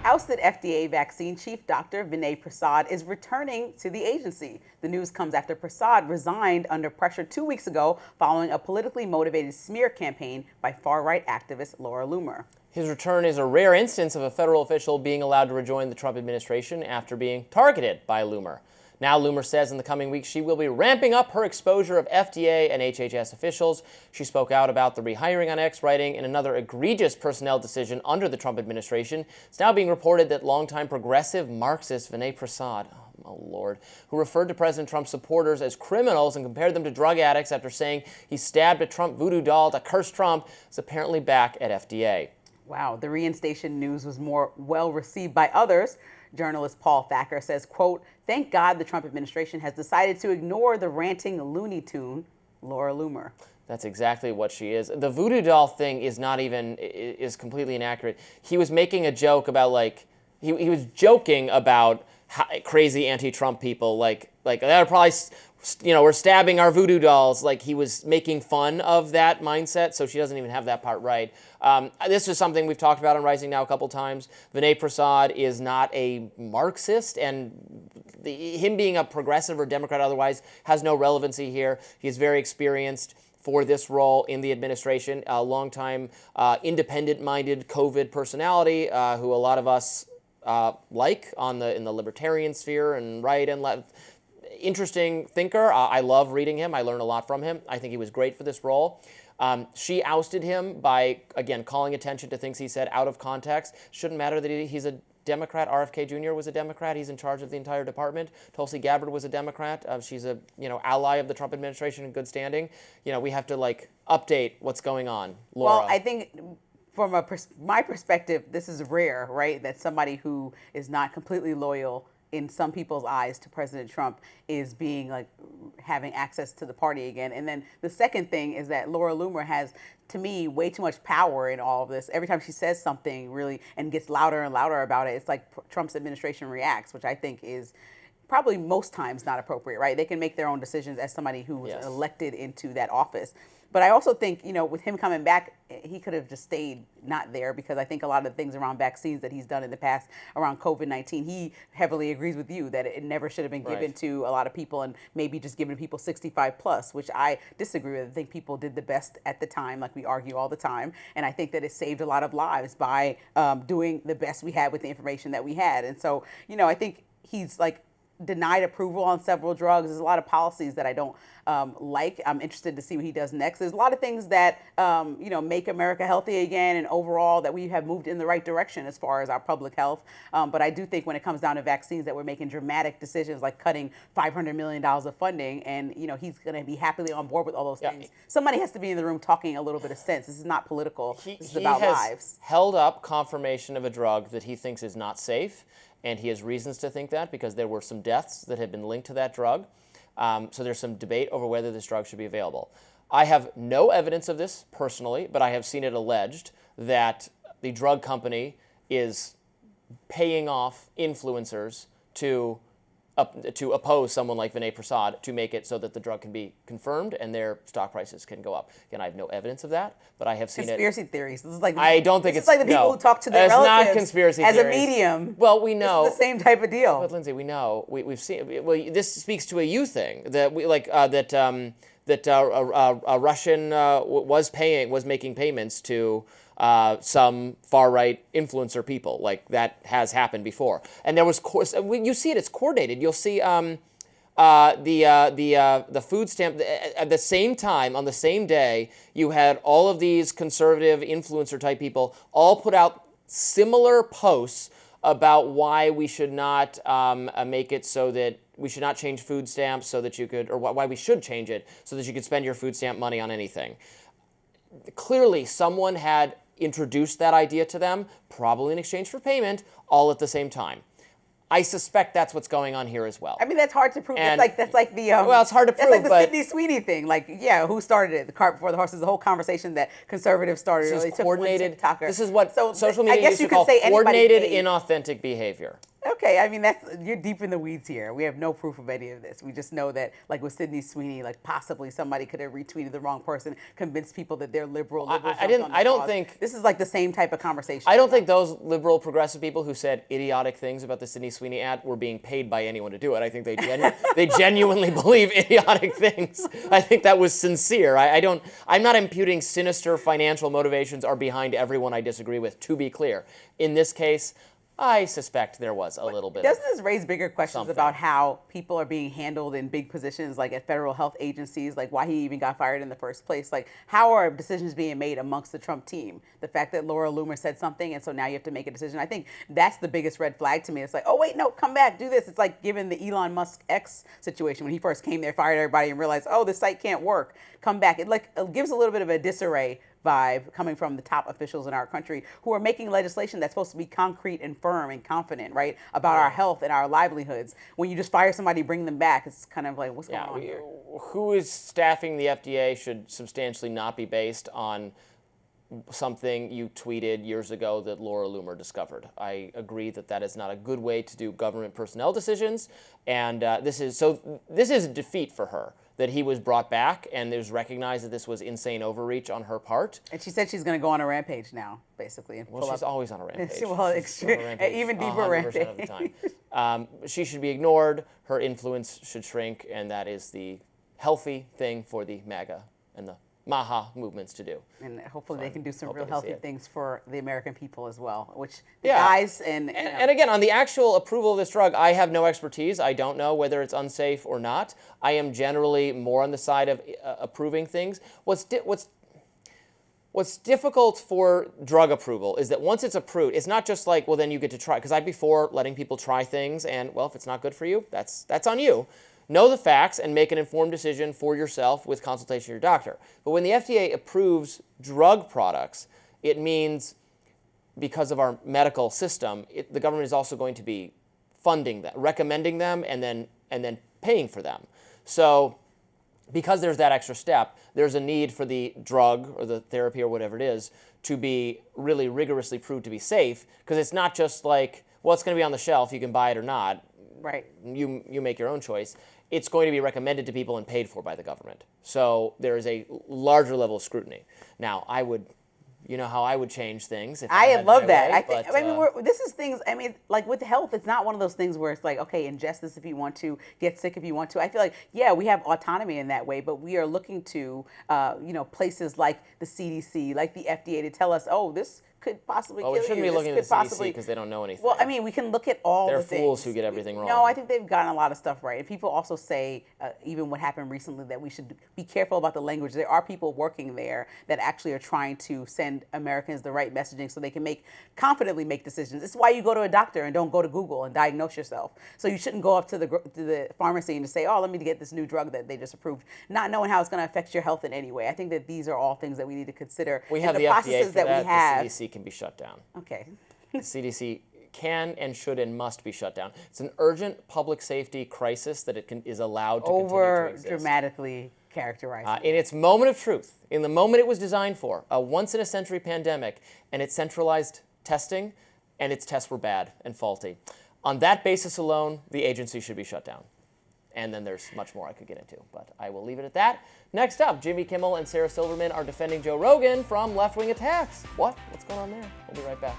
Ousted FDA vaccine chief Dr. Vinay Prasad is returning to the agency. The news comes after Prasad resigned under pressure 2 weeks ago following a politically motivated smear campaign by far-right activist Laura Loomer. His return is a rare instance of a federal official being allowed to rejoin the Trump administration after being targeted by Loomer. Now, Loomer says in the coming weeks she will be ramping up her exposure of FDA and HHS officials. She spoke out about the rehiring on X, writing in another egregious personnel decision under the Trump administration. It's now being reported that longtime progressive Marxist Vinay Prasad, oh Lord, who referred to President Trump's supporters as criminals and compared them to drug addicts after saying he stabbed a Trump voodoo doll to curse Trump, is apparently back at FDA. Wow, the reinstation news was more well received by others. Journalist Paul Thacker says, quote, "Thank God the Trump administration has decided to ignore the ranting Looney Tune, Laura Loomer." That's exactly what she is. The voodoo doll thing is completely inaccurate. He was making a joke about, like, he was joking about crazy anti-Trump people, like that are probably, we're stabbing our voodoo dolls. Like, he was making fun of that mindset, so she doesn't even have that part right. This is something we've talked about on Rising Now a couple times. Vinay Prasad is not a Marxist, and him being a progressive or Democrat otherwise has no relevancy here. He's very experienced for this role in the administration, a longtime independent-minded COVID personality who a lot of us like in the libertarian sphere and right and left. Interesting thinker. I love reading him. I learn a lot from him. I think he was great for this role. She ousted him by, again, calling attention to things he said out of context. Shouldn't matter that he's a Democrat. RFK Jr. was a Democrat. He's in charge of the entire department. Tulsi Gabbard was a Democrat. She's a ally of the Trump administration in good standing. We have to update what's going on. Laura. Well, I think from my perspective, this is rare, right? That somebody who is not completely loyal in some people's eyes to President Trump is being having access to the party again. And then the second thing is that Laura Loomer has, to me, way too much power in all of this. Every time she says something really and gets louder and louder about it, it's like Trump's administration reacts, which I think is probably most times not appropriate, right? They can make their own decisions as somebody who was elected into that office. But I also think, with him coming back, he could have just stayed not there, because I think a lot of the things around vaccines that he's done in the past around COVID-19, he heavily agrees with you that it never should have been given to a lot of people, and maybe just given to people 65 plus, which I disagree with. I think people did the best at the time, like we argue all the time. And I think that it saved a lot of lives by doing the best we had with the information that we had. And so, I think he's denied approval on several drugs. There's a lot of policies that I don't like. I'm interested to see what he does next. There's a lot of things that, make America healthy again, and overall that we have moved in the right direction as far as our public health. But I do think when it comes down to vaccines that we're making dramatic decisions like cutting $500 million of funding, and, he's going to be happily on board with all those things. Somebody has to be in the room talking a little bit of sense. This is not political. This is about lives. He has held up confirmation of a drug that he thinks is not safe. And he has reasons to think that because there were some deaths that had been linked to that drug. So there's some debate over whether this drug should be available. I have no evidence of this personally, but I have seen it alleged that the drug company is paying off influencers to oppose someone like Vinay Prasad to make it so that the drug can be confirmed and their stock prices can go up. Again, I have no evidence of that, but I have seen conspiracy theories. This is I don't think it's like the people who talk to their relatives not conspiracy as theories. a medium. Well, we know it's the same type of deal. But Lindsey, we know we've seen. Well, this speaks to a you thing that we a Russian was making payments to some far-right influencer people. That has happened before. And there was, you see it, it's coordinated. You'll see the food stamp, at the same time, on the same day, you had all of these conservative influencer-type people all put out similar posts about why we should not make it so that we should not change food stamps so that you could, or why we should change it so that you could spend your food stamp money on anything. Clearly, someone had introduced that idea to them, probably in exchange for payment, all at the same time. I suspect that's what's going on here as well. I mean, that's hard to prove. And that's like the well, it's hard to prove. That's like the Sydney Sweeney thing. Who started it? The cart before the horse. Is the whole conversation that conservatives started. This is coordinated. This is what social I media guess used to call coordinated inauthentic behavior. Okay, I mean you're deep in the weeds here. We have no proof of any of this. We just know that, like with Sydney Sweeney, like possibly somebody could have retweeted the wrong person, convinced people that they're liberal. I don't think this is like the same type of conversation. I don't think those liberal progressive people who said idiotic things about the Sydney Sweeney ad were being paid by anyone to do it. I think they genuinely believe idiotic things. I think that was sincere. I'm not imputing sinister financial motivations are behind everyone I disagree with, to be clear. In this case, I suspect there was a little bit. Doesn't this raise bigger questions something about how people are being handled in big positions, like at federal health agencies, like why he even got fired in the first place? Like, how are decisions being made amongst the Trump team? The fact that Laura Loomer said something, and so now you have to make a decision. I think that's the biggest red flag to me. It's like, oh, wait, no, come back, do this. It's like given the Elon Musk X situation when he first came there, fired everybody, and realized, oh, this site can't work. Come back. It gives a little bit of a disarray vibe coming from the top officials in our country who are making legislation that's supposed to be concrete and firm and confident, right, about our health and our livelihoods. When you just fire somebody, bring them back, it's kind of like, what's going on here? Who is staffing the FDA should substantially not be based on something you tweeted years ago that Laura Loomer discovered. I agree that is not a good way to do government personnel decisions, and this is a defeat for her, that he was brought back and it was recognized that this was insane overreach on her part. And she said she's going to go on a rampage now, basically. Well, she's always on a rampage. Well, even deeper rampage. Of the time. She should be ignored. Her influence should shrink, and that is the healthy thing for the MAGA and the MAHA movements to do. And hopefully they can do some real healthy things for the American people as well, which the yeah. guys and again, on the actual approval of this drug, I have no expertise. I don't know whether it's unsafe or not. I am generally more on the side of approving things. What's difficult for drug approval is that once it's approved, it's not just like, well, then you get to try. Because I'd be for letting people try things, and, well, if it's not good for you, that's on you. Know the facts and make an informed decision for yourself with consultation with your doctor. But when the FDA approves drug products, it means because of our medical system, the government is also going to be funding them, recommending them, and then paying for them. So because there's that extra step, there's a need for the drug or the therapy or whatever it is to be really rigorously proved to be safe, because it's not just like, well, it's going to be on the shelf, you can buy it or not. Right. You make your own choice. It's going to be recommended to people and paid for by the government. So there is a larger level of scrutiny. Now, you know how I would change things. If I love that. Way, this is things, like with health, it's not one of those things where it's like, okay, ingest this if you want to, get sick if you want to. I feel like, yeah, we have autonomy in that way, but we are looking to, places like the CDC, like the FDA to tell us, oh, this could possibly kill you. We shouldn't be looking at the CDC because they don't know anything. Well, we can look at all the things. They're fools who get everything wrong. No, I think they've gotten a lot of stuff right. And people also say, even what happened recently, that we should be careful about the language. There are people working there that actually are trying to send Americans the right messaging so they can confidently make decisions. This is why you go to a doctor and don't go to Google and diagnose yourself. So you shouldn't go up to the pharmacy and just say, oh, let me get this new drug that they just approved, not knowing how it's going to affect your health in any way. I think that these are all things that we need to consider. We have the FDA for that. The CDC can be shut down. Okay. The CDC can and should and must be shut down. It's an urgent public safety crisis that is allowed to continue to exist. Over-dramatically characterized. In its moment of truth, in the moment it was designed for, a once-in-a-century pandemic, and its centralized testing, and its tests were bad and faulty. On that basis alone, the agency should be shut down. And then there's much more I could get into, but I will leave it at that. Next up, Jimmy Kimmel and Sarah Silverman are defending Joe Rogan from left-wing attacks. What's going on there? We'll be right back.